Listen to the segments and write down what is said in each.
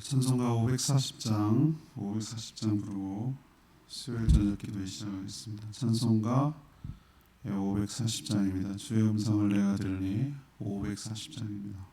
찬송가 540장 부르고 수요일 저녁 기도에 시작하겠습니다. 찬송가 540장입니다. 주의 음성을 내가 들으니 540장입니다.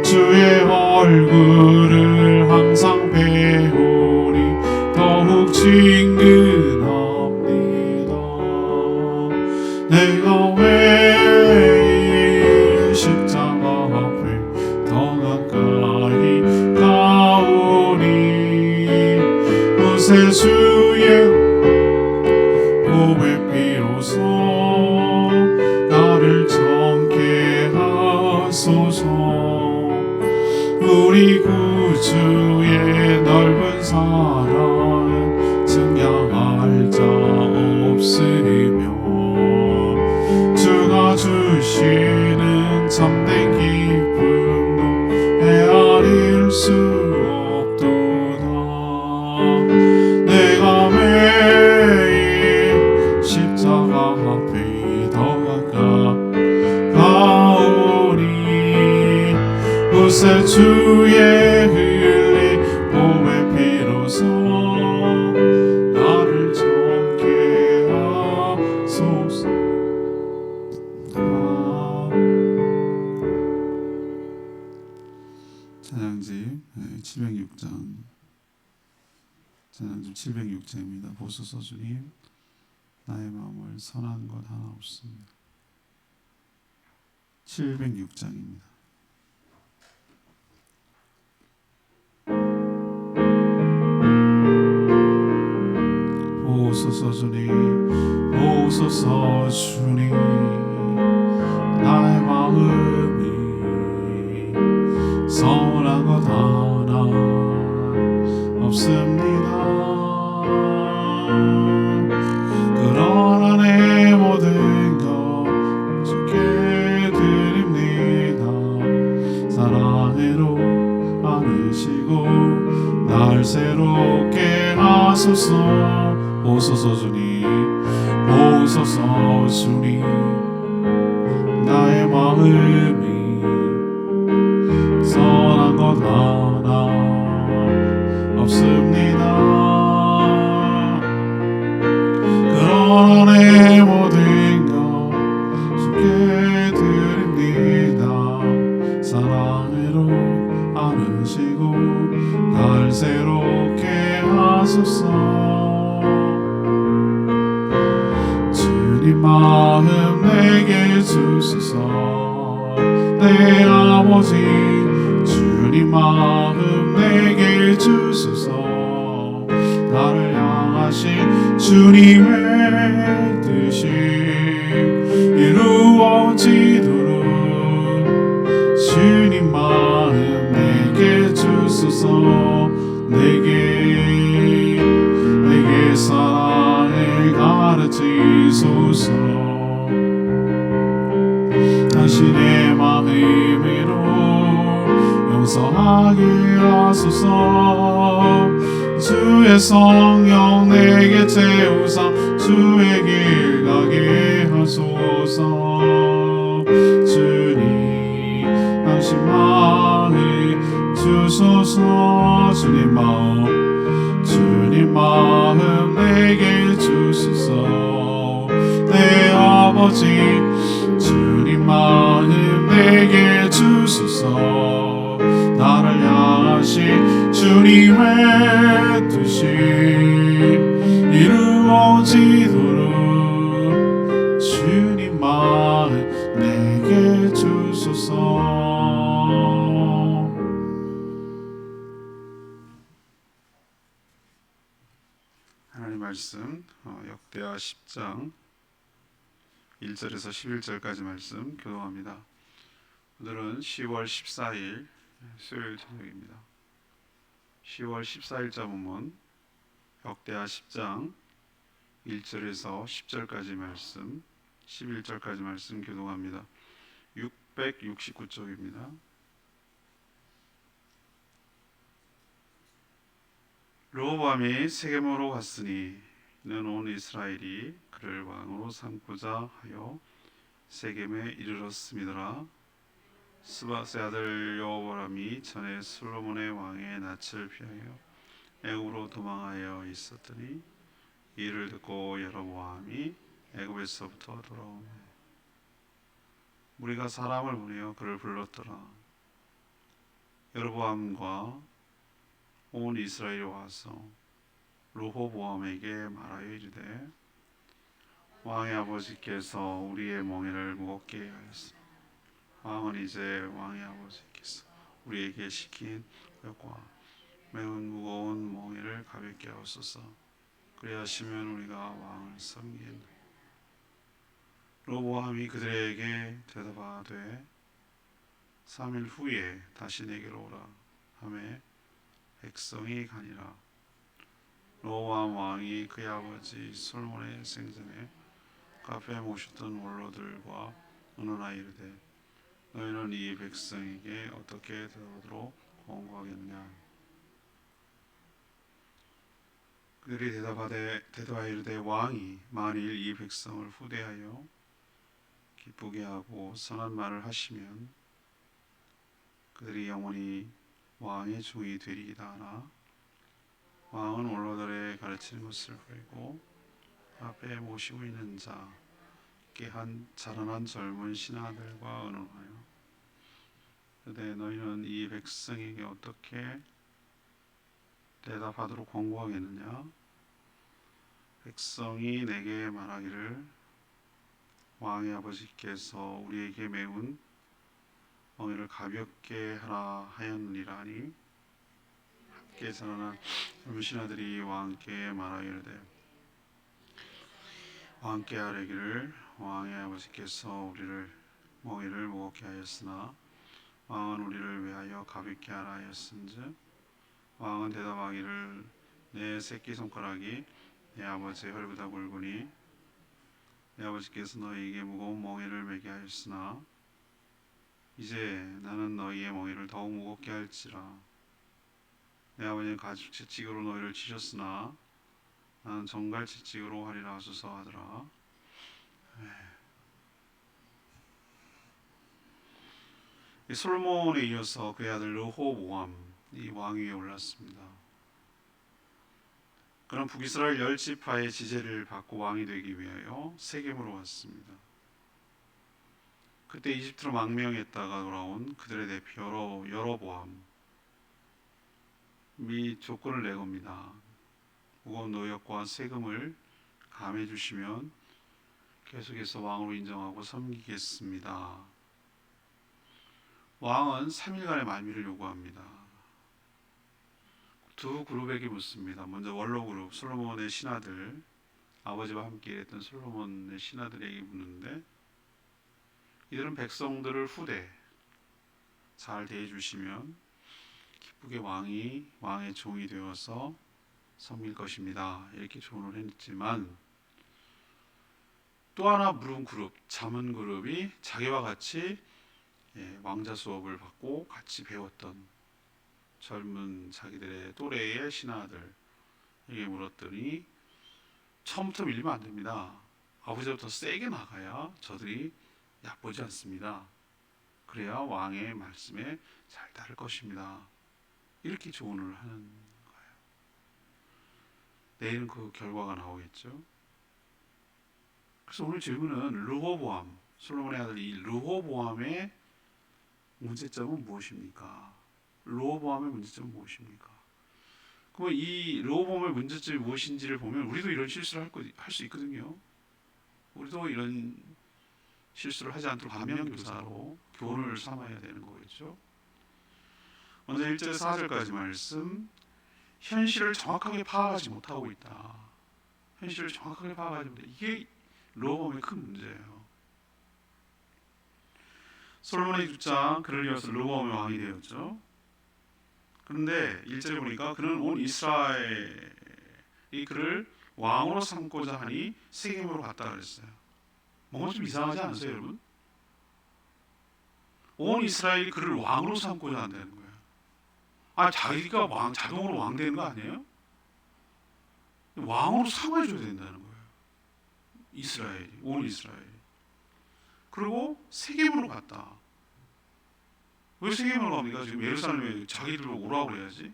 주의 얼굴을 항상 배우니 더욱 친근합니다. 내가 왜 십자가 앞에 더 가까이 가오니 구세주의 보배 비로소 나를 정케 하소서. 우리 구주의 넓은 사랑 증량할 자 없으며 주가 주시는 참된 기쁨도 헤아릴 수 없도다. 내가 매일 십자가 앞에 더 가까우니 구세주의 흘린 보배 피로소 나를 정케 하소서. 찬양집 706장 찬양집 706장입니다. 보소서 주님, 나의 마음을 선한 것 하나 없습니다. 706장입니다. 보소서 주님, 보소서 주님, 나의 마음이 선한 것 하나 없습니다. 그러나 내 모든 것 주께 드립니다. 사랑으로 안으시고 날 새롭게 하소서. 보소서 주님, 보소서 주님, 나의 마음이 선한 것 하나 없습니다. 그러나 내 모든 것 주께 드립니다. 사랑으로 안으시고 날 새롭게 하소서. 주님 마음 내게 주소서. 내 아버지 주님 마음 내게 주소서. 나를 향하신 주님의 뜻이 이루어지도록 주님 마음 내게 주소서. 내게 하게 하소서. 주의 성령 내게 채우사 주의 길 가게 하소서. 주님 당신 마음 주소서. 주님 마음 내게 주소서. 내 아버지 주님 마음 내게 주소서. 나를 향하신 주님의 뜻이 이루어지도록 주님 마음 내게 주소서. 하나님 말씀 역대하 10장 1절에서 11절까지 말씀 교독합니다. 오늘은 10월 14일 수요일 저녁입니다. 10월 14일자 본문 역대하 10장 1절에서 10절까지 말씀 11절까지 말씀 교독합니다. 669쪽입니다. 르호보암이 세겜으로 갔으니 이는 온 이스라엘이 그를 왕으로 삼고자 하여 세겜에 이르렀음이더라. 스밧의 아들 여호보람이 전에 솔로몬의 왕의 낯을 피하여 애굽으로 도망하여 있었더니 이를 듣고 여로보암이 애굽에서부터 돌아오매 무리가 사람을 보내어 그를 불렀더라. 여로보암과 온 이스라엘이 와서 르호보암에게 말하여 이르되 왕의 아버지께서 우리의 멍에를 무겁게 하였으나 왕은 이제 왕의 아버지께서 우리에게 시킨 것과 매운 무거운 멍에를 가볍게 하옵소서. 그리하시면 우리가 왕을 섬기겠나이다. 르호보암이 그들에게 대답하되 3일 후에 다시 내게로 오라 하매 백성이 가니라. 르호보암 왕이 그의 아버지 솔로몬의 생전에 카페에 모셨던 원로들과 의논하여 이르되 너희는 이 백성에게 어떻게 대답하도록 권고하겠느냐. 그들이 대답하여 이르되 왕이 만일 이 백성을 후대하여 기쁘게 하고 선한 말을 하시면 그들이 영원히 왕의 종이 되리이다 하나 왕은 원로들의 가르치는 것을 버리고 앞에 모시고 있는 자께 한 자라난 젊은 신하들과 의논하여 그때 너희는 이 백성에게 어떻게 대답하도록 권고하겠느냐. 백성이 내게 말하기를 왕의 아버지께서 우리에게 매운 멍에를 가볍게 하라 하였느니라니. 함께 자라난 젊은 신하들이 왕께 말하여 이르되 왕께 아뢰기를 왕의 아버지께서 우리를 멍에를 무겁게 하였으나 왕은 우리를 위하여 가볍게 하라 하였은즉 왕은 대답하기를 내 새끼손가락이 내 아버지의 혈보다 굵으니 내 아버지께서 너희에게 무거운 멍에를 매게 하였으나 이제 나는 너희의 멍에를 더욱 무겁게 할지라. 내 아버지는 가죽 채찍으로 너희를 치셨으나 나는 정갈 채찍으로 하리라 하소서 하더라. 솔로몬에 이어서 그의 아들 르호보암 이 왕위에 올랐습니다. 그는 북이스라엘 10지파의 지제를 받고 왕이 되기 위하여 세겜으로 왔습니다. 그때 이집트로 망명했다가 돌아온 그들의 대표 여로보암이 조건을 내겁니다. 무거운 노역과 세금을 감해 주시면 계속해서 왕으로 인정하고 섬기겠습니다. 왕은 3일간의 말미를 요구합니다. 두 그룹에게 묻습니다. 먼저 원로 그룹 솔로몬의 신하들, 아버지와 함께 일했던 솔로몬의 신하들에게 묻는데 이들은 백성들을 후대 잘 대해주시면 기쁘게 왕의 종이 되어서 섬길 것입니다. 이렇게 조언을 했지만 또 하나 물은 그룹, 잠언 그룹이 자기와 같이 왕자 수업을 받고 같이 배웠던 젊은 자기들의 또래의 신하들에게 물었더니 처음부터 밀리면 안 됩니다. 아버지부터 세게 나가야 저들이 얕보지 않습니다. 그래야 왕의 말씀에 잘 따를 것입니다. 이렇게 조언을 하는 거예요. 내일은 그 결과가 나오겠죠. 그래서 오늘 질문은 르호보암, 솔로몬의 아들 이 르호보암의 문제점은 무엇입니까? 르호보암의 문제점은 무엇입니까? 그러면 이 르호보암의 문제점이 무엇인지를 보면 우리도 이런 실수를 할 수 있거든요. 우리도 이런 실수를 하지 않도록 반면교사로 교훈을 삼아야 되는 거겠죠. 먼저 1절 4절까지 말씀, 현실을 정확하게 파악하지 못하고 있다. 현실을 정확하게 파악하지 못해. 이게 르호보암의 큰 문제예요. 솔로몬의 주장 그를 이어서 르호보암의 왕이 되었죠. 그런데 1절에 보니까 그는 온 이스라엘이 그를 왕으로 삼고자 하니 세겜으로 갔다 그랬어요. 뭔가 좀 이상하지 않으세요, 여러분? 온 이스라엘이 그를 왕으로 삼고자 한다는 거예요. 자기가 자동으로 왕 되는 거 아니에요? 왕으로 삼아줘야 된다는 거예요. 이스라엘이, 온 이스라엘이. 그리고 세겜으로 갔다. 왜 세겜으로 갑니까? 지금 예루살렘에 자기들 오라고 그래야지.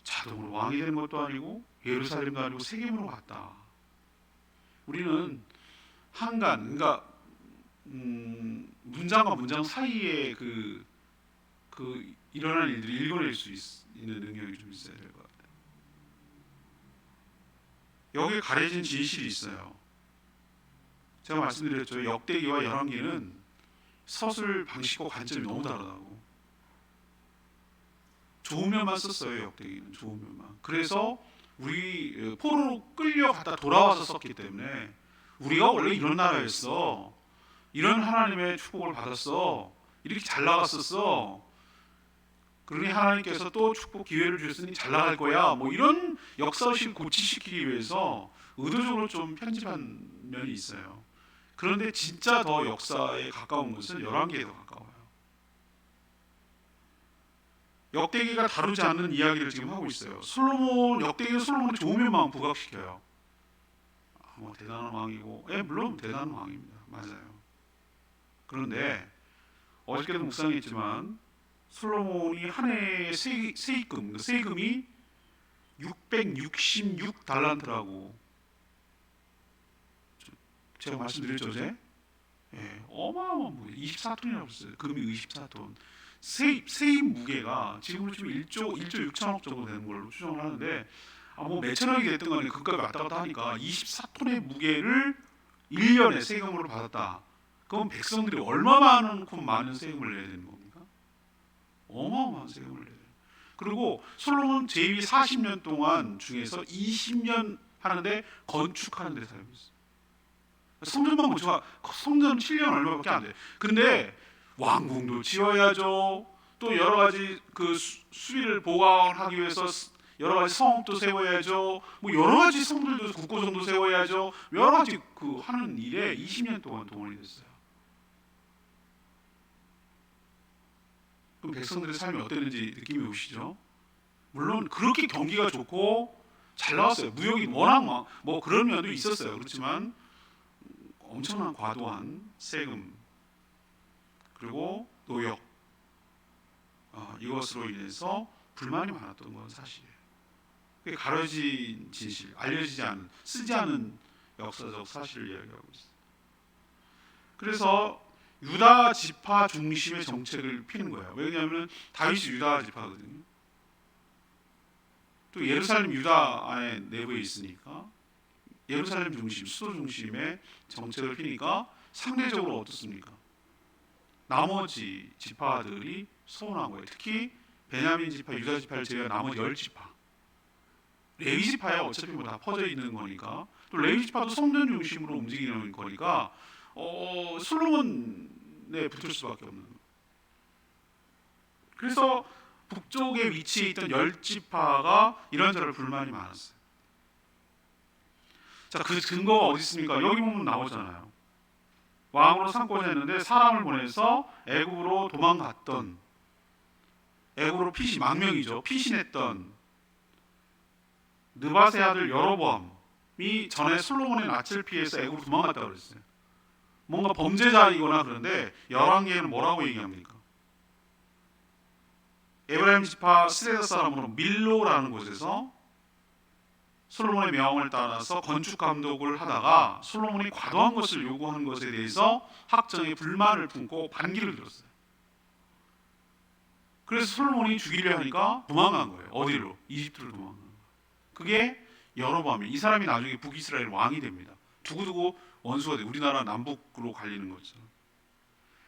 자동으로 왕이 되는 것도 아니고 예루살렘도 아니고 세겜으로 갔다. 우리는 한간, 그러니까 문장과 문장 사이에 그 일어난 일들을 읽어낼 수 있는 능력이 좀 있어야 될 것 같아요. 여기에 가려진 진실이 있어요. 제가 말씀드렸죠. 역대기와 열왕기는 서술 방식과 관점이 너무 다르다고. 좋은 면만 썼어요. 역대기는 좋은 면만. 그래서 우리 포로로 끌려갔다 돌아와서 썼기 때문에 우리가 원래 이런 나라였어, 이런 하나님의 축복을 받았어, 이렇게 잘 나갔었어, 그러니 하나님께서 또 축복 기회를 주셨으니 잘 나갈 거야, 뭐 이런 역사의식을 고치시키기 위해서 의도적으로 좀 편집한 면이 있어요. 그런데 진짜 더 역사에 가까운 것은 열왕기에 더 가까워요. 역대기가 다루지 않는 이야기를 지금 하고 있어요. 역대기는 솔로몬의 좋은 면만 부각시켜요. 뭐 대단한 왕이고, 물론 대단한 왕입니다. 맞아요. 그런데 어저께도 묵상했지만 솔로몬이 한 해의 세금이 666달란트라고 제가 말씀드렸죠, 어제? 어마어마한 무게, 24톤이라고 했어요. 금이 24톤. 세입 무게가 지금으로 치면 1조 6천억 정도 되는 걸로 추정을 하는데, 뭐 몇천억이 됐든 간에 그까지 왔다 갔다 하니까 24톤의 무게를 1년에 세금으로 받았다. 그럼 백성들이 얼마만큼 많은 세금을 내야 되는 겁니까? 어마어마한 세금을 내야 돼요. 그리고 솔로몬 제2 40년 동안 중에서 20년 하는데 건축하는 데 살고 있어요. 성전만 건축하, 성전 7년 얼마밖에 안 돼. 근데 왕궁도 지어야죠. 또 여러 가지 그 수비를 보강하기 위해서 여러 가지 성읍도 세워야죠. 뭐 여러 가지 성들도 국고성도 세워야죠. 여러 가지 그 하는 일에 20년 동안 동원이 됐어요. 그럼 백성들의 삶이 어땠는지 느낌이 오시죠? 물론 그렇게 경기가 좋고 잘 나왔어요. 무역이 워낙 뭐 그런 면도 있었어요. 그렇지만 엄청난 과도한 세금 그리고 노역, 이것으로 인해서 불만이 많았던 건 사실이에요. 그게 가려진 진실, 알려지지 않은, 쓰지 않은 역사적 사실을 이야기하고 있어요. 그래서 유다 지파 중심의 정책을 피는 거예요. 왜냐하면 다윗이 유다 지파거든요. 또 예루살렘 유다 안에 내부에 있으니까 예루살렘 중심, 수도 중심의 정책을 피니까 상대적으로 어떻습니까? 나머지 지파들이 서운한 거예요. 특히 베냐민 지파, 유다 지파를 제외한 나머지 10지파, 레위 지파야 어차피 뭐 다 퍼져 있는 거니까, 또 레위 지파도 성전 중심으로 움직이는 거니까 솔로몬에 붙을 수밖에 없는 거예요. 그래서 북쪽에 위치해 있던 10지파가 이런저런 불만이 많았어요. 자, 그 증거가 어디 있습니까? 여기 보면 나오잖아요. 왕으로 삼고자 했는데 사람을 보내서 애굽으로 도망갔던, 애굽으로 망명이죠. 피신했던 느밧의 아들 여로보암이 전에 솔로몬의 낯을 피해서 애굽으로 도망갔다고 그랬어요. 뭔가 범죄자이거나 그런데 열왕기에는 뭐라고 얘기합니까? 에브라임 지파 스레다 사람으로 밀로라는 곳에서 솔로몬의 명을 따라서 건축 감독을 하다가 솔로몬이 과도한 것을 요구하는 것에 대해서 학정에 불만을 품고 반기를 들었어요. 그래서 솔로몬이 죽이려 하니까 도망간 거예요. 어디로? 이집트로 도망간 거예요. 그게 여로보암이에요. 이 사람이 나중에 북이스라엘 왕이 됩니다. 두고두고 원수가 돼. 우리나라 남북으로 갈리는 거죠.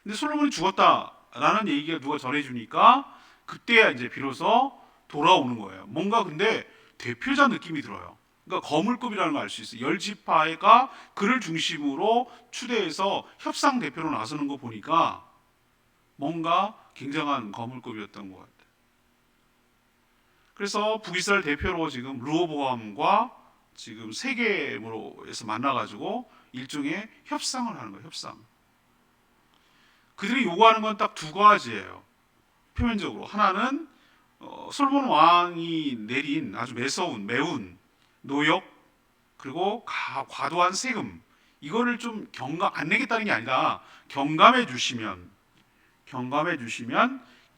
근데 솔로몬이 죽었다라는 얘기가 누가 전해주니까 그때야 이제 비로소 돌아오는 거예요. 뭔가 근데 대표자 느낌이 들어요. 그러니까 거물급이라는 걸 알 수 있어요. 열 지파가 그를 중심으로 추대해서 협상 대표로 나서는 거 보니까 뭔가 굉장한 거물급이었던 것 같아요. 그래서 북이스라엘 대표로 지금 르호보암과 지금 세겜으로에서 만나가지고 일종의 협상을 하는 거예요. 협상. 그들이 요구하는 건 딱 두 가지예요. 표면적으로 하나는 솔로몬 왕이 내린 아주 매운 노역, 그리고 과도한 세금, 이거를 좀 안 내겠다는 게 아니라 경감해 주시면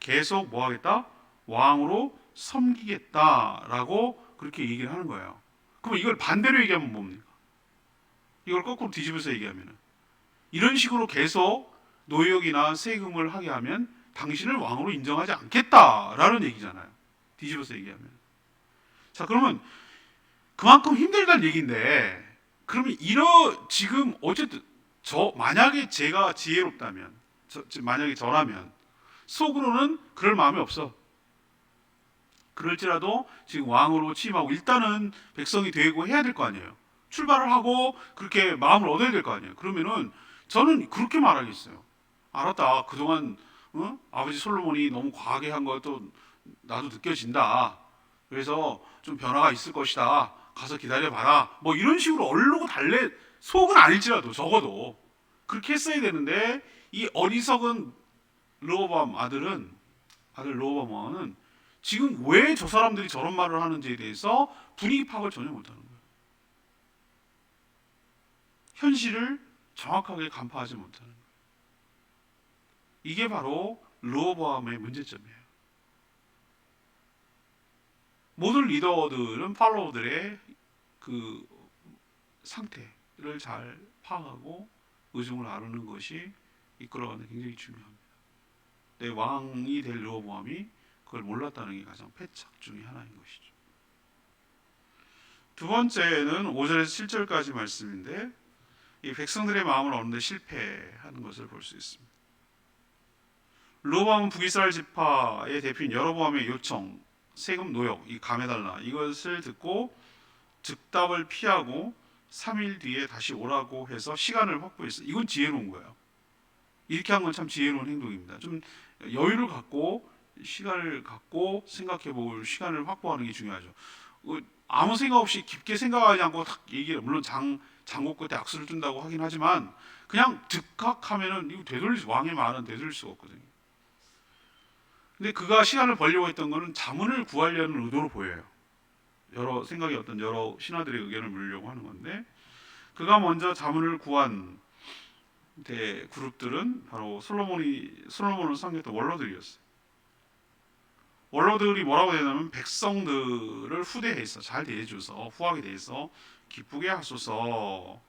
계속 뭐 하겠다? 왕으로 섬기겠다라고 그렇게 얘기를 하는 거예요. 그럼 이걸 반대로 얘기하면 뭡니까? 이걸 거꾸로 뒤집어서 얘기하면 이런 식으로 계속 노역이나 세금을 하게 하면 당신을 왕으로 인정하지 않겠다라는 얘기잖아요. 뒤집어서 얘기하면. 자, 그러면 그만큼 힘들다는 얘기인데, 그러면 지금 어쨌든 만약에 제가 지혜롭다면, 만약에 저라면 속으로는 그럴 마음이 없어. 그럴지라도 지금 왕으로 취임하고 일단은 백성이 되고 해야 될 거 아니에요. 출발을 하고 그렇게 마음을 얻어야 될 거 아니에요. 그러면은 저는 그렇게 말하겠어요. 알았다. 그동안 아버지 솔로몬이 너무 과하게 한 것도 나도 느껴진다. 그래서 좀 변화가 있을 것이다. 가서 기다려봐라. 뭐 이런 식으로 얼르고 달래, 속은 아닐지라도 적어도 그렇게 했어야 되는데, 이 어리석은 아들 르호보암 왕은 지금 왜 저 사람들이 저런 말을 하는지에 대해서 분위기 파악을 전혀 못하는 거예요. 현실을 정확하게 간파하지 못하는 거예요. 이게 바로 르호보암의 문제점이에요. 모든 리더들은 팔로워들의 그 상태를 잘 파악하고 의중을 아는 것이 이끌어가는 데 굉장히 중요합니다. 내 왕이 될 르호보암이 그걸 몰랐다는 게 가장 패착 중의 하나인 것이죠. 두 번째는 5절에서 7절까지 말씀인데, 이 백성들의 마음을 얻는 데 실패하는 것을 볼 수 있습니다. 르호보암은 북이스라엘 지파의 대표인 여로보암의 요청, 세금 노역, 이 감해달라, 이것을 듣고 즉답을 피하고 3일 뒤에 다시 오라고 해서 시간을 확보했어요. 이건 지혜로운 거예요. 이렇게 한 건 참 지혜로운 행동입니다. 좀 여유를 갖고 시간을 갖고 생각해 볼 시간을 확보하는 게 중요하죠. 아무 생각 없이 깊게 생각하지 않고 딱 얘기를, 물론 장고 끝에 악수를 둔다고 하긴 하지만 그냥 즉각하면은 이거 왕의 말은 되돌릴 수가 없거든요. 근데 그가 시간을 벌려고 했던 거는 자문을 구하려는 의도로 보여요. 여러 신하들의 의견을 물으려고 하는 건데, 그가 먼저 자문을 구한 그룹들은 바로 솔로몬을 섬겼던 원로들이었어요. 원로들이 뭐라고 되냐면, 백성들을 후대해서 잘 대해줘서 후하게 대해서 기쁘게 하소서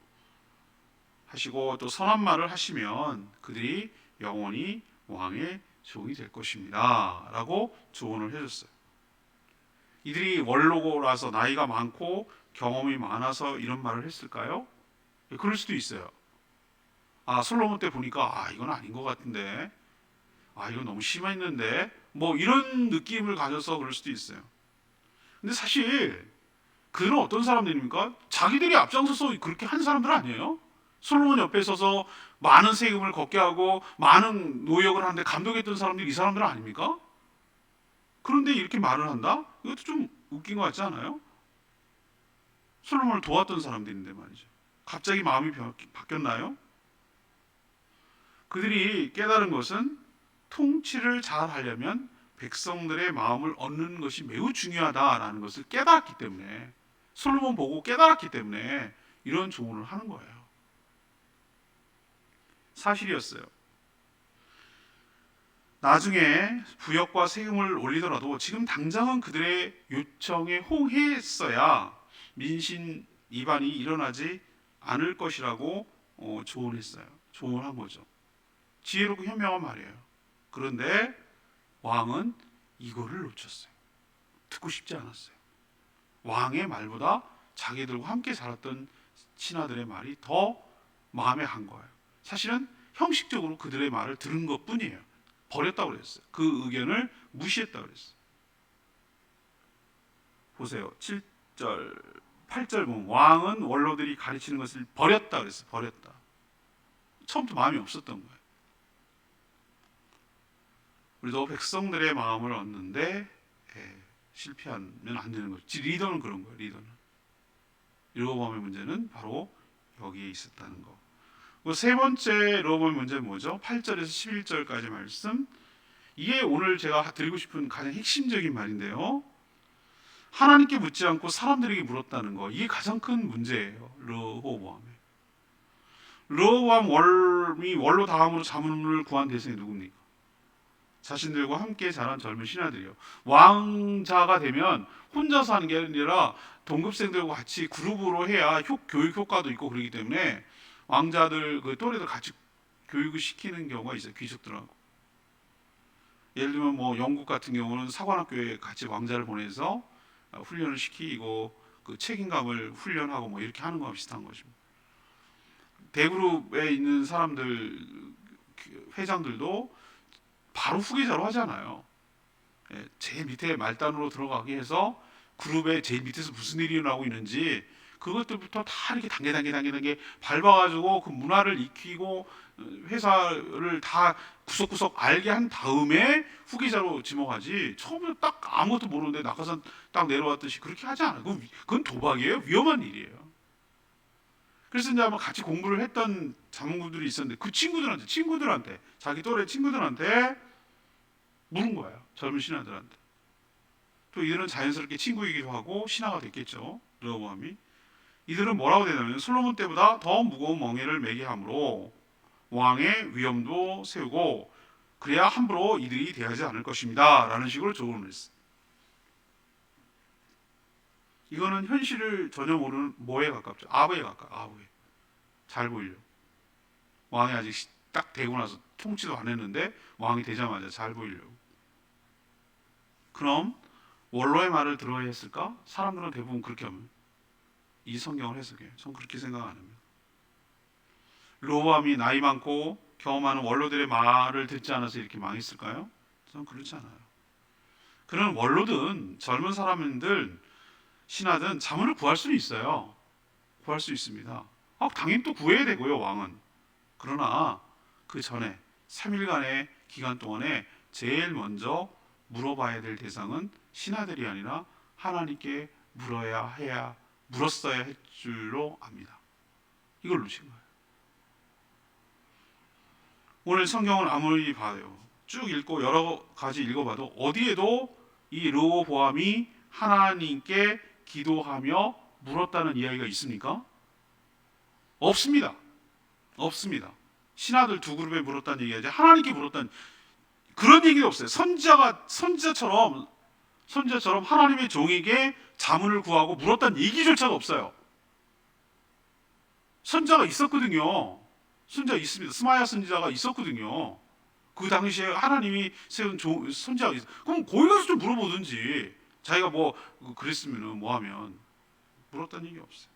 하시고, 또 선한 말을 하시면 그들이 영원히 왕의 종이 될 것입니다 라고 조언을 해줬어요. 이들이 원로라서 나이가 많고 경험이 많아서 이런 말을 했을까요? 그럴 수도 있어요. 솔로몬 때 보니까 이건 아닌 것 같은데, 이건 너무 심했는데, 뭐 이런 느낌을 가져서 그럴 수도 있어요. 근데 사실 그들은 어떤 사람들입니까? 자기들이 앞장서서 그렇게 한 사람들 아니에요? 솔로몬 옆에 서서 많은 세금을 걷게 하고 많은 노역을 하는데 감동했던 사람들이 이 사람들 아닙니까? 그런데 이렇게 말을 한다? 이것도 좀 웃긴 것 같지 않아요? 솔로몬을 도왔던 사람들인데 말이죠. 갑자기 마음이 바뀌었나요? 그들이 깨달은 것은 통치를 잘 하려면 백성들의 마음을 얻는 것이 매우 중요하다라는 것을 깨달았기 때문에, 솔로몬 보고 깨달았기 때문에 이런 조언을 하는 거예요. 사실이었어요. 나중에 부역과 세금을 올리더라도 지금 당장은 그들의 요청에 호응했어야 민심 이반이 일어나지 않을 것이라고 조언했어요. 조언한 거죠. 지혜롭고 현명한 말이에요. 그런데 왕은 이거를 놓쳤어요. 듣고 싶지 않았어요. 왕의 말보다 자기들과 함께 살았던 신하들의 말이 더 마음에 간 거예요. 사실은 형식적으로 그들의 말을 들은 것뿐이에요. 버렸다고 그랬어요. 그 의견을 무시했다고 그랬어요. 보세요. 7절, 8절 보면 왕은 원로들이 가르치는 것을 버렸다 그랬어요. 버렸다. 처음부터 마음이 없었던 거예요. 우리도 백성들의 마음을 얻는데 실패하면 안 되는 거죠. 리더는 그런 거예요. 리더는. 르호보암의 문제는 바로 여기에 있었다는 거. 세 번째 르호보암의 문제는 뭐죠? 8절에서 11절까지 말씀. 이게 오늘 제가 드리고 싶은 가장 핵심적인 말인데요. 하나님께 묻지 않고 사람들에게 물었다는 거. 이게 가장 큰 문제예요. 르호보암의. 르호보암이 원로 다음으로 자문을 구한 대상이 누굽니까? 자신들과 함께 자란 젊은 신하들이요. 왕자가 되면 혼자서 하는 게 아니라 동급생들과 같이 그룹으로 해야 교육 효과도 있고 그러기 때문에 왕자들 그 또래들 같이 교육을 시키는 경우가 있어요. 귀족들하고. 예를 들면 뭐 영국 같은 경우는 사관학교에 같이 왕자를 보내서 훈련을 시키고 그 책임감을 훈련하고 뭐 이렇게 하는 거와 비슷한 것입니다. 대그룹에 있는 사람들 회장들도 바로 후계자로 하잖아요. 제일 밑에 말단으로 들어가게 해서 그룹의 제일 밑에서 무슨 일이 일어나고 있는지 그것들부터 다 이렇게 단계 밟아가지고 그 문화를 익히고 회사를 다 구석구석 알게 한 다음에 후계자로 지목하지, 처음에 딱 아무것도 모르는데 낙하산 딱 내려왔듯이 그렇게 하지 않아요. 그건 도박이에요. 위험한 일이에요. 그래서 이제 아마 같이 공부를 했던 자문구들이 있었는데 그 친구들한테 자기 또래 친구들한테 물은 거예요. 젊은 신하들한테. 또 이들은 자연스럽게 친구이기도 하고 신하가 됐겠죠. 르호보암이. 이들은 뭐라고 되냐면 솔로몬 때보다 더 무거운 멍에를 매게 함으로 왕의 위엄도 세우고 그래야 함부로 이들이 대하지 않을 것입니다. 라는 식으로 조언을 했어요. 이거는 현실을 전혀 모르는 뭐에 가깝죠? 아부에 가까워요. 아부에. 잘 보이려. 왕이 아직 딱 되고 나서 통치도 안 했는데 왕이 되자마자 잘 보이려고. 그럼 원로의 말을 들어야 했을까? 사람들은 대부분 그렇게 하면 이 성경을 해석해요. 전 그렇게 생각 안 합니다. 르호보암이 나이 많고 경험 많은 원로들의 말을 듣지 않아서 이렇게 망했을까요? 저는 그렇지 않아요. 그런 원로든 젊은 사람들 신하든 자문을 구할 수는 있어요. 구할 수 있습니다. 당연히 또 구해야 되고요, 왕은. 그러나 그 전에 3일간의 기간 동안에 제일 먼저 물어봐야 될 대상은 신하들이 아니라 하나님께 물었어야 할 줄로 압니다. 이걸 놓친 거예요. 오늘 성경을 아무리 봐요, 쭉 읽고 여러 가지 읽어봐도 어디에도 이 르호보암이 하나님께 기도하며 물었다는 이야기가 있습니까? 없습니다. 없습니다. 신하들 두 그룹에 물었다는 얘기하지 하나님께 물었다는 그런 얘기도 없어요. 선지자처럼 하나님의 종에게 자문을 구하고 물었다는 얘기조차도 없어요. 선지자가 있었거든요. 선지자가 있습니다. 스마야 선지자가 있었거든요. 그 당시에 하나님이 세운 선지자가 있어. 그럼 거기 가서 좀 물어보든지. 자기가 뭐 그랬으면은 뭐 하면 물었다는 얘기 없어요.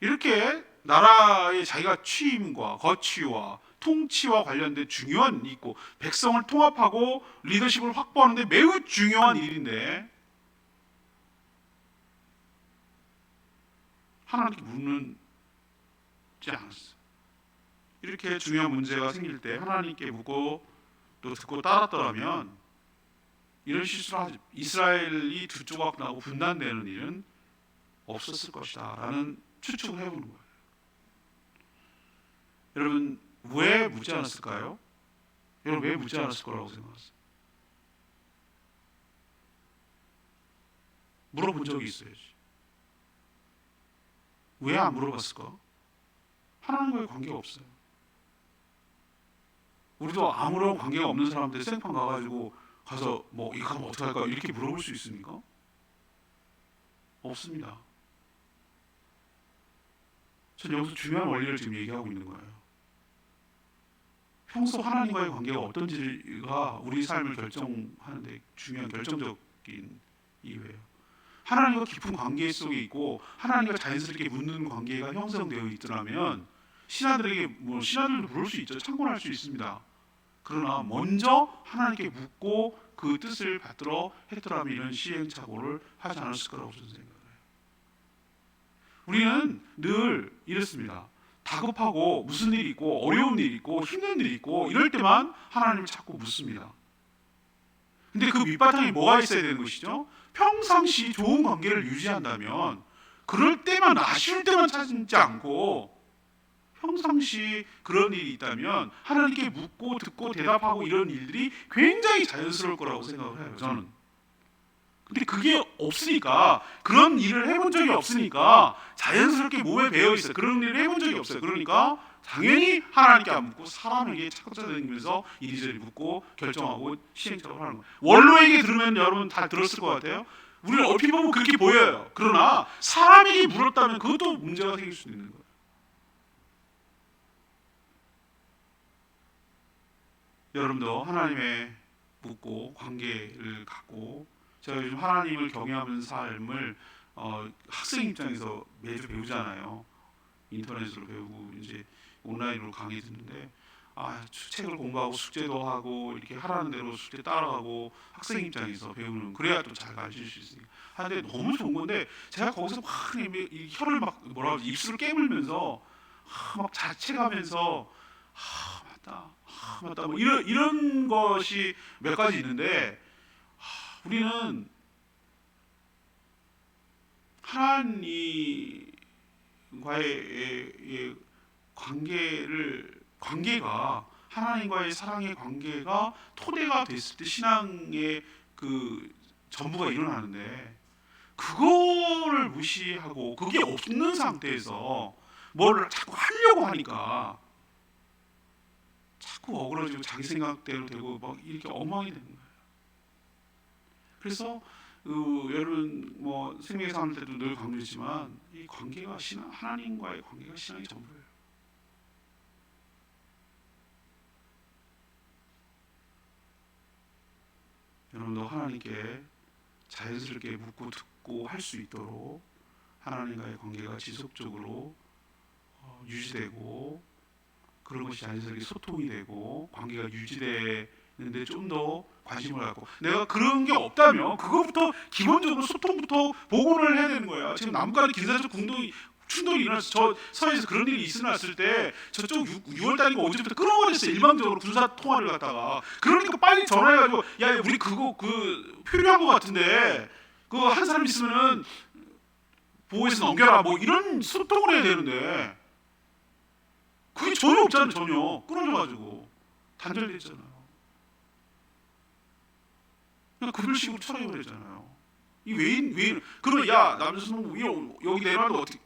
이렇게 나라의 자기가 취임과 거취와 통치와 관련된 중요한 일이 있고 백성을 통합하고 리더십을 확보하는 데 매우 중요한 일인데 하나님께 묻지 않았어요. 이렇게 중요한 문제가 생길 때 하나님께 묻고 또 듣고 따랐더라면 이런 실수를 하지, 이스라엘이 두 조각 나고 분단되는 일은 없었을 것이다 라는 추측을 해보는 거예요. 여러분, 왜 묻지 않았을까요? 여러분 왜 묻지 않았을 거라고 생각하세요? 물어본 적이 있어야지. 왜 안 물어봤을까? 하나님과의 관계가 없어요. 우리도 아무런 관계가 없는 사람들 생판 가서 뭐 이거 하면 어떡할까 이렇게 물어볼 수 있습니까? 없습니다. 전 여기서 중요한 원리를 지금 얘기하고 있는 거예요. 평소 하나님과의 관계가 어떤지가 우리 삶을 결정하는데 중요한 결정적인 이유예요. 하나님과 깊은 관계 속에 있고 하나님과 자연스럽게 묻는 관계가 형성되어 있더라면 신하들도 물을 수 있죠. 참고할 수 있습니다. 그러나 먼저 하나님께 묻고 그 뜻을 받들어 했더라면 이런 시행착오를 하지 않았을 거라고 저는 생각해요. 우리는 늘 이렇습니다. 다급하고 무슨 일이 있고 어려운 일이 있고 힘든 일이 있고 이럴 때만 하나님을 찾고 묻습니다. 근데 그 밑바탕에 뭐가 있어야 되는 것이죠? 평상시 좋은 관계를 유지한다면 그럴 때만 아쉬울 때만 찾지 않고 평상시 그런 일이 있다면 하나님께 묻고 듣고 대답하고 이런 일들이 굉장히 자연스러울 거라고 생각을 해요. 저는. 근데 그게 없으니까 그런 일을 해본 적이 없으니까 자연스럽게 몸에 배어 있어요. 그런 일을 해본 적이 없어요. 그러니까 당연히 하나님께 안 묻고 사람에게 찾아다니면서 이리저리 묻고 결정하고 시행착오를 하는 거예요. 원로에게 들으면 여러분 다 들었을 것 같아요. 우리는 얼핏 보면 그렇게 보여요. 그러나 사람에게 물었다면 그것도 문제가 생길 수도 있는 거예요. 여러분도 하나님의 묻고 관계를 갖고 제가 요즘 하나님을 경외하는 삶을 학생 입장에서 매주 배우잖아요. 인터넷으로 배우고 이제 온라인으로 강의 듣는데 책을 공부하고 숙제도 하고 이렇게 하라는 대로 숙제 따라가고 학생 입장에서 배우는 그래야 또 잘 가르칠 수 있으니까 하는데 너무 좋은 건데 제가 거기서 막 이 혀를 막 뭐라 그러지 입술을 깨물면서 막 자책하면서 맞다 뭐 이런 것이 몇 가지 있는데 우리는 하나님과의 관계가 하나님과의 사랑의 관계가 토대가 됐을 때 신앙의 그 전부가 일어나는데 그거를 무시하고 그게 없는 상태에서 뭘 자꾸 하려고 하니까 자꾸 어그러지고 자기 생각대로 되고 막 이렇게 엉망이 되는 거예요. 그래서 여러분 뭐 생명의 삶 때도 늘 강조했지만 이 관계가 하나님과의 관계가 신앙의 전부예요. 여러분도 하나님께 자연스럽게 묻고 듣고 할 수 있도록 하나님과의 관계가 지속적으로 유지되고 그런 것이 자연스럽게 소통이 되고 관계가 유지되는데 좀 더 관심을 갖고 내가 그런 게 없다면 그거부터 기본적으로 소통부터 복원을 해야 되는 거야. 지금 남북한의 긴사적 충돌이 일어나서 저 사회에서 그런 일이 있어났을 때 저쪽 6월달인가 어제부터 끊어버렸어요. 일방적으로 군사 통화를 갖다가 그러니까 빨리 전화해가지고 야 우리 그거 표류한 것 같은데 그거 한 사람 있으면은 보호해서 넘겨라 뭐 이런 소통을 해야 되는데 그게 전혀 없잖아요. 전혀 끊어져가지고 단절됐잖아요. 그냥 그별식으로 처리해버렸잖아요. 이 외인 그러면 야 남자순 여기 내려가는데 어떻게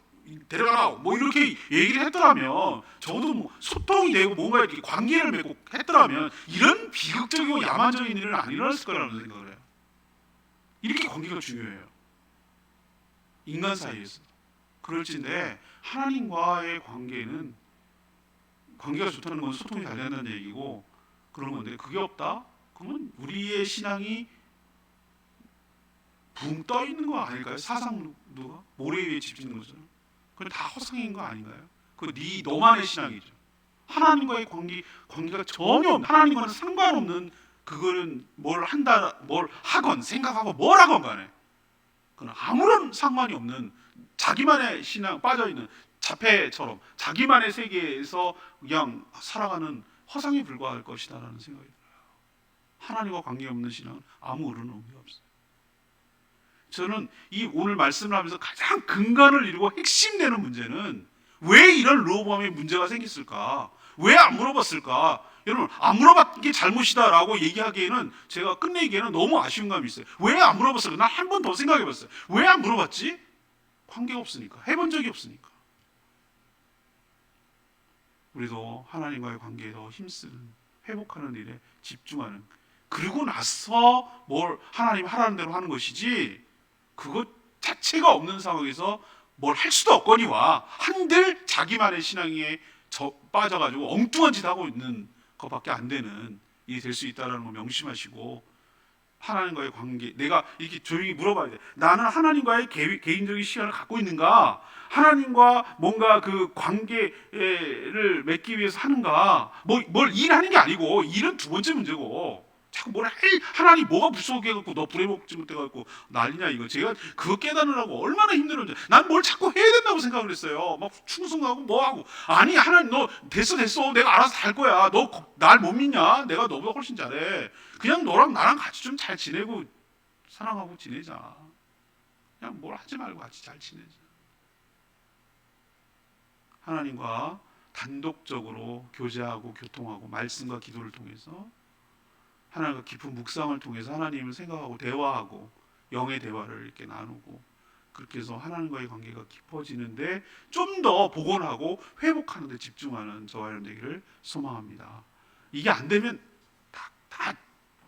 데려가라 뭐 이렇게 얘기를 했더라면 적어도 뭐 소통이 되고 뭔가 이렇게 관계를 맺고 했더라면 이런 비극적이고 야만적인 일은 안 일어났을 거라는 생각을 해요. 이렇게 관계가 중요해요. 인간 사이에서 그럴진데 하나님과의 관계가 좋다는 건 소통이 잘 된다는 얘기고 그런 건데 그게 없다? 그러면 우리의 신앙이 붕 떠 있는 거 아닐까요? 사상누가 모래 위에 집 짓는 거잖아요. 그건 다 허상인 거 아닌가요? 그 너만의 신앙이죠. 하나님과의 관계가 전혀 하나님과는 상관없는 그거는 뭘 한다, 뭘 하건 생각하고 뭘 하건 간에 그건 아무런 상관이 없는 자기만의 신앙 빠져 있는 자폐처럼 자기만의 세계에서 그냥 살아가는 허상에 불과할 것이다라는 생각이 들어요. 하나님과 관계없는 신앙은 아무 의미가 없어요. 저는 이 오늘 말씀을 하면서 가장 근간을 이루고 핵심되는 문제는 왜 이런 르호보암에 문제가 생겼을까? 왜 안 물어봤을까? 여러분, 안 물어봤던 게 잘못이다라고 얘기하기에는, 제가 끝내기에는 너무 아쉬운 감이 있어요. 왜 안 물어봤을까? 난 한 번 더 생각해봤어요. 왜 안 물어봤지? 관계가 없으니까, 해본 적이 없으니까. 우리도 하나님과의 관계에 더 힘쓰는, 회복하는 일에 집중하는, 그리고 나서 뭘 하나님 하라는 대로 하는 것이지, 그것 자체가 없는 상황에서 뭘 할 수도 없거니와 한들 자기만의 신앙에 빠져가지고 엉뚱한 짓 하고 있는 것밖에 안 되는 일이 될 수 있다는 걸 명심하시고, 하나님과의 관계, 내가 이렇게 조용히 물어봐야 돼. 나는 하나님과의 개인적인 시간을 갖고 있는가? 하나님과 뭔가 그 관계를 맺기 위해서 하는가? 뭘 일하는 게 아니고, 일은 두 번째 문제고, 자꾸 하나님 뭐가 불속해갖고 너 불에 먹지 못해갖고 난리냐 이거. 제가 그거 깨달으라고 얼마나 힘들었는지. 난 뭘 자꾸 해야 된다고 생각을 했어요. 막 충성하고 뭐하고. 아니 하나님 너 됐어 내가 알아서 다 할 거야. 너 날 못 믿냐? 내가 너보다 훨씬 잘해. 그냥 너랑 나랑 같이 좀 잘 지내고 사랑하고 지내자. 그냥 뭘 하지 말고 같이 잘 지내자. 하나님과 단독적으로 교제하고 교통하고 말씀과 기도를 통해서, 하나님과 깊은 묵상을 통해서 하나님을 생각하고 대화하고 영의 대화를 이렇게 나누고, 그렇게 해서 하나님과의 관계가 깊어지는데 좀 더 복원하고 회복하는 데 집중하는 저와 여러분 되기를 소망합니다. 이게 안 되면 다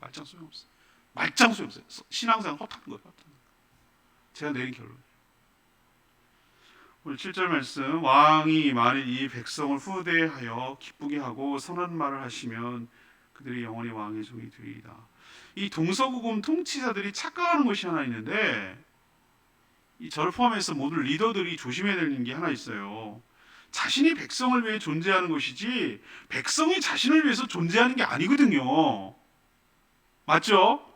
말짱 소용없어요. 말짱 소용없어요. 신앙생활 헛하는 거예요. 제가 내린 결론. 오늘 7절 말씀, 왕이 만일 이 백성을 후대하여 기쁘게 하고 선한 말을 하시면 그들이 영원히 왕의 종이 되리이다. 이 동서고금 통치자들이 착각하는 것이 하나 있는데, 이 저를 포함해서 모든 리더들이 조심해야 되는 게 하나 있어요. 자신이 백성을 위해 존재하는 것이지 백성이 자신을 위해서 존재하는 게 아니거든요. 맞죠?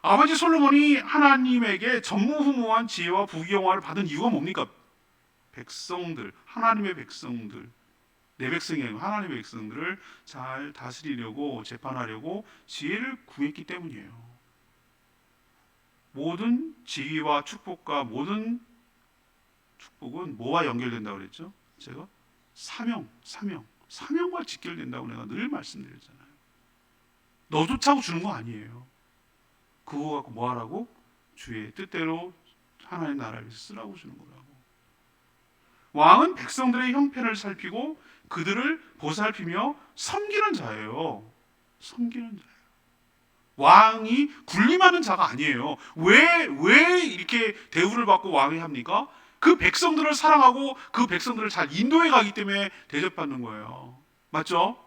아버지 솔로몬이 하나님에게 전무후무한 지혜와 부귀영화를 받은 이유가 뭡니까? 백성들, 하나님의 백성들, 내 백성이 아니고 하나님의 백성들을 잘 다스리려고, 재판하려고 지혜를 구했기 때문이에요. 모든 지혜와 축복과 모든 축복은 뭐와 연결된다고 그랬죠? 제가 사명과 직결된다고 내가 늘 말씀드렸잖아요. 너조차고 주는 거 아니에요. 그거 갖고 뭐 하라고? 주의 뜻대로 하나님 나라를 위해서 쓰라고 주는 거라고. 왕은 백성들의 형편을 살피고 그들을 보살피며 섬기는 자예요. 섬기는 자예요. 왕이 군림하는 자가 아니에요. 왜 이렇게 대우를 받고 왕이 합니까? 그 백성들을 사랑하고 그 백성들을 잘 인도해 가기 때문에 대접받는 거예요. 맞죠?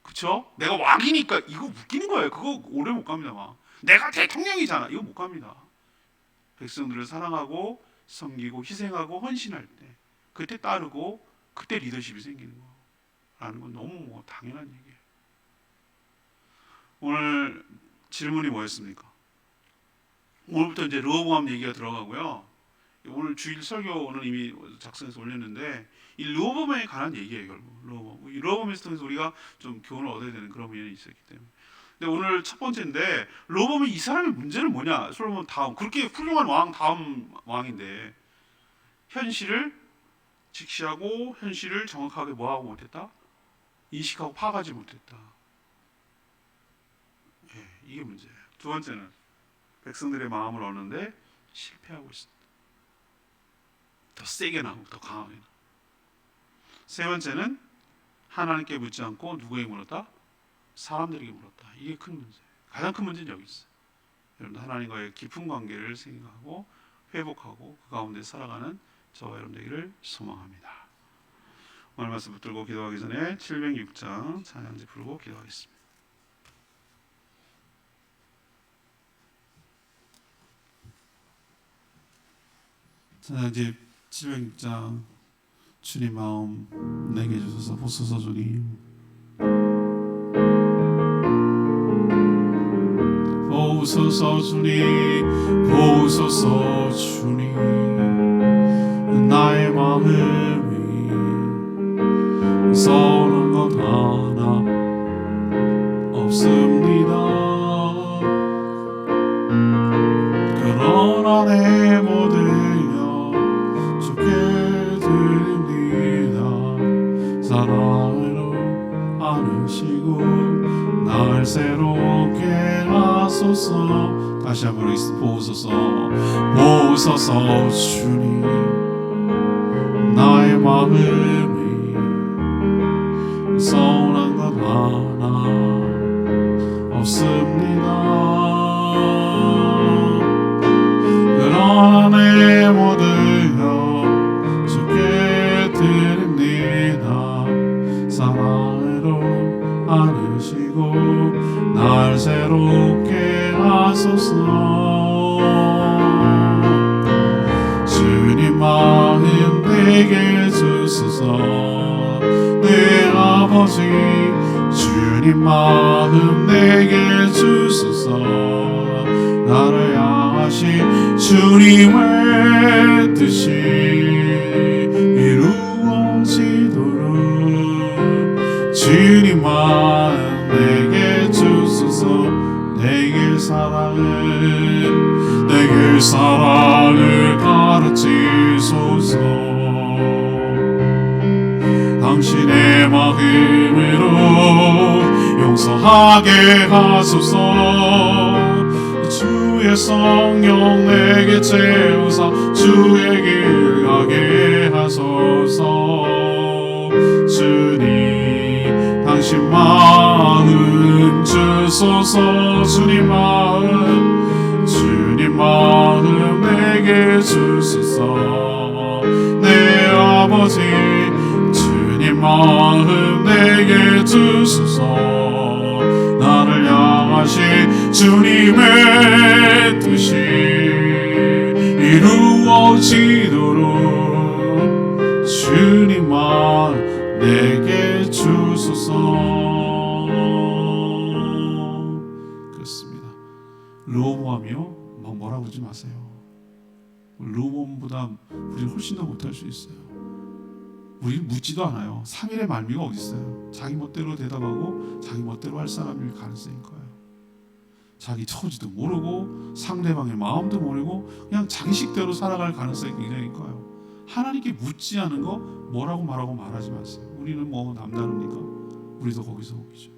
그쵸? 내가 왕이니까 이거 웃기는 거예요. 그거 오래 못 갑니다. 막. 내가 대통령이잖아. 이거 못 갑니다. 백성들을 사랑하고 섬기고 희생하고 헌신할 때, 그때 따르고 그때 리더십이 생기는 거라는 건 너무 당연한 얘기예요. 오늘 질문이 뭐였습니까? 오늘부터 이제 르호보암 얘기가 들어가고요. 오늘 주일 설교는 이미 작성해서 올렸는데, 이 르호보암에 관한 얘기예요. 결국 르호보암에서 통해서 우리가 좀 교훈을 얻어야 되는 그런 면이 있었기 때문에. 근데 오늘 첫 번째인데, 르호보암이 이 사람의 문제는 뭐냐? 솔로몬 다음, 그렇게 훌륭한 왕 다음 왕인데 현실을 직시하고 현실을 정확하게 뭐하고 못했다? 인식하고 파악하지 못했다. 예, 이게 문제예요. 두 번째는 백성들의 마음을 얻는데 실패하고 있습니다. 더 세게 나오고 더 강하게 나오고. 세 번째는 하나님께 묻지 않고 누구에게 물었다? 사람들에게 물었다. 이게 큰 문제예요. 가장 큰 문제는 여기 있어요. 여러분, 하나님과의 깊은 관계를 생각하고 회복하고 그 가운데 살아가는 저와 여러분 되기를 소망합니다. 오늘 말씀 붙들고 기도하기 전에 706장 찬양지 부르고 기도하겠습니다. 찬양지 706장, 주님 마음 내게 주소서. 보소서 주님. 보소서 주님, 보소서 주님. 나의 마음이 서는 것 하나 없습니다. 그러나 내 모든 영 주께 사랑으로 안으시고 날 새롭게 하소서. 다시 한번 보소서 보소서. 주님 나의 마음이 서운한 것 하나 없습니다. 그러나 내 모든 것 주께 드립니다. 사랑으로 안으시고 날 새롭게 하소서. 주님 마음 내게 주소서. 내 아버지 주님 마음 내게 주소서. 나를 향하신 주님의 뜻이 이루어지도록 주님 마음 내게 주소서. 내게 사랑을 가르치소서. 당신의 마음으로 용서하게 하소서. 주의 성령 내게 채우사 주의 길 가게 하소서. 주님 당신 마음 주소서. 주님 마음 내게 주소서. 내 아버지 주님 마음 내게 주소서. 나를 향하신 주님의 뜻이 이루어지도록 주님 마음 내게 주소서. 그렇습니다. 르호보암이요 뭐라고 그러지 마세요. 르호보암보다 우리는 훨씬 더 못할 수 있어요. 우리는 묻지도 않아요. 3일의 말미가 어디 있어요. 자기 멋대로 대답하고 자기 멋대로 할 사람일 가능성인 거예요. 자기 처지도 모르고 상대방의 마음도 모르고 그냥 자기식대로 살아갈 가능성이 굉장히 커요. 하나님께 묻지 않은 거 뭐라고 말하지 마세요. 우리는 뭐 남다릅니까? 우리도 거기서 거기죠.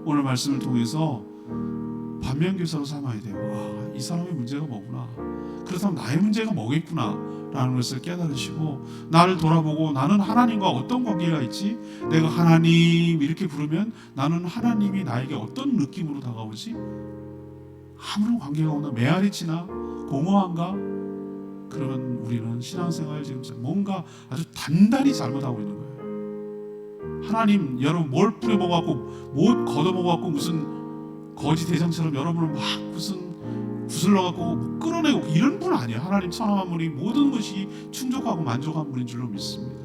오늘 말씀을 통해서 반면교사로 삼아야 돼요. 이 사람의 문제가 뭐구나. 그렇다면 나의 문제가 뭐겠구나 라는 것을 깨달으시고 나를 돌아보고 나는 하나님과 어떤 관계가 있지? 내가 하나님 이렇게 부르면 나는 하나님이 나에게 어떤 느낌으로 다가오지? 아무런 관계가 없나? 메아리치나? 공허한가? 그러면 우리는 신앙생활 지금 뭔가 아주 단단히 잘못하고 있는 거예요. 하나님 여러분 뭘 뿌려먹어갖고 못 걷어먹어갖고 무슨 거지 대장처럼 여러분을 막 무슨 구슬러갖고 끌어내고 이런 분 아니에요. 하나님 선한 분이 모든 것이 충족하고 만족한 분인 줄로 믿습니다.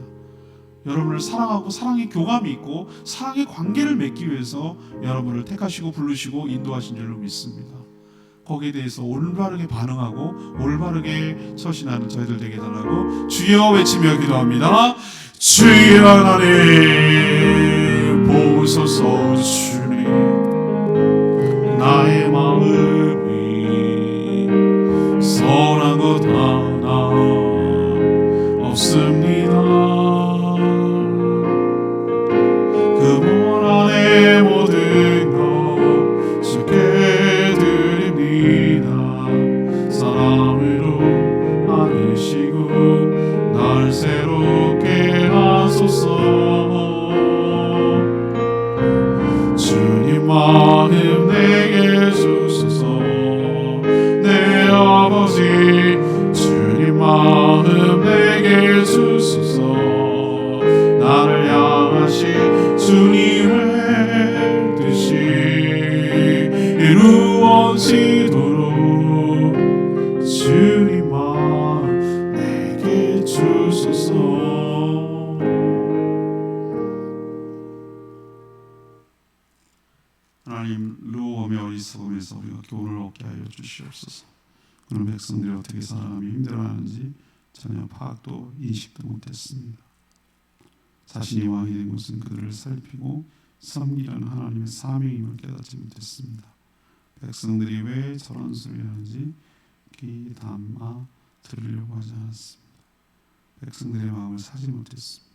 여러분을 사랑하고 사랑의 교감이 있고 사랑의 관계를 맺기 위해서 여러분을 택하시고 부르시고 인도하신 줄로 믿습니다. 거기에 대해서 올바르게 반응하고 올바르게 서신하는 저희들 되게 해달라고 주여 외치며 기도합니다. 주여 하나님 보소서. 주님 나의 마음이 서운한 것 하나 없습니다. 그보나 내 모든 것 주께 드립니다. 사랑으로 안으시고 날 새롭게 하소서. 주님 마음 내게 주소서. 내 아버지 주님 마음 내게 주소서. 나를 향하신 주님의 뜻이 이루어지도록 주님 마음 내게 주소서. 하나님 르호보암의 어리석음에서 우리가 교훈을 얻게 하여 주시옵소서. 그런 백성들이 어떻게 살아가며 힘들어하는지 전혀 파악도 인식도 못했습니다. 자신이 왕이 된 것은 그들을 살피고 섬기려는 하나님의 사명임을 깨닫지 못했습니다. 백성들이 왜 저런 소리를 하는지 귀 담아 들으려고 하지 않았습니다. 백성들의 마음을 사지 못했습니다.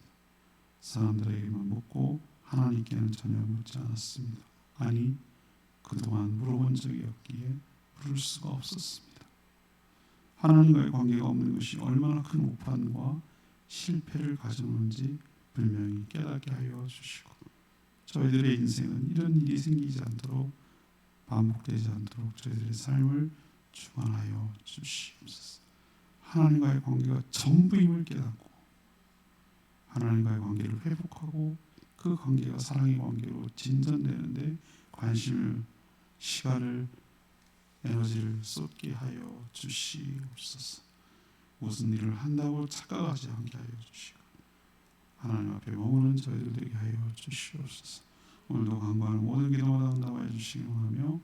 사람들에게만 묻고 하나님께는 전혀 묻지 않았습니다. 아니, 그동안 물어본 적이 없기에 물을 수가 없었습니다. 하나님과의 관계가 없는 것이 얼마나 큰 오판과 실패를 가져오는지 분명히 깨닫게 하여 주시고, 저희들의 인생은 이런 일이 생기지 않도록, 반복되지 않도록 저희들의 삶을 주관하여 주시옵소서. 하나님과의 관계가 전부임을 깨닫고 하나님과의 관계를 회복하고 그 관계가 사랑의 관계로 진전되는데 관심을, 시간을, 에너지를 쏟게 하여 주시옵소서. 무슨 일을 한다고 착각하지 않게 하여 주시고 하나님 앞에 머무는 저희들 되게 하여 주시옵소서. 오늘도 간구하는 모든 기도마다 응답하여 주시기 원하며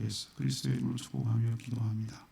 예수 그리스도의 이름으로 축복하며 기도합니다.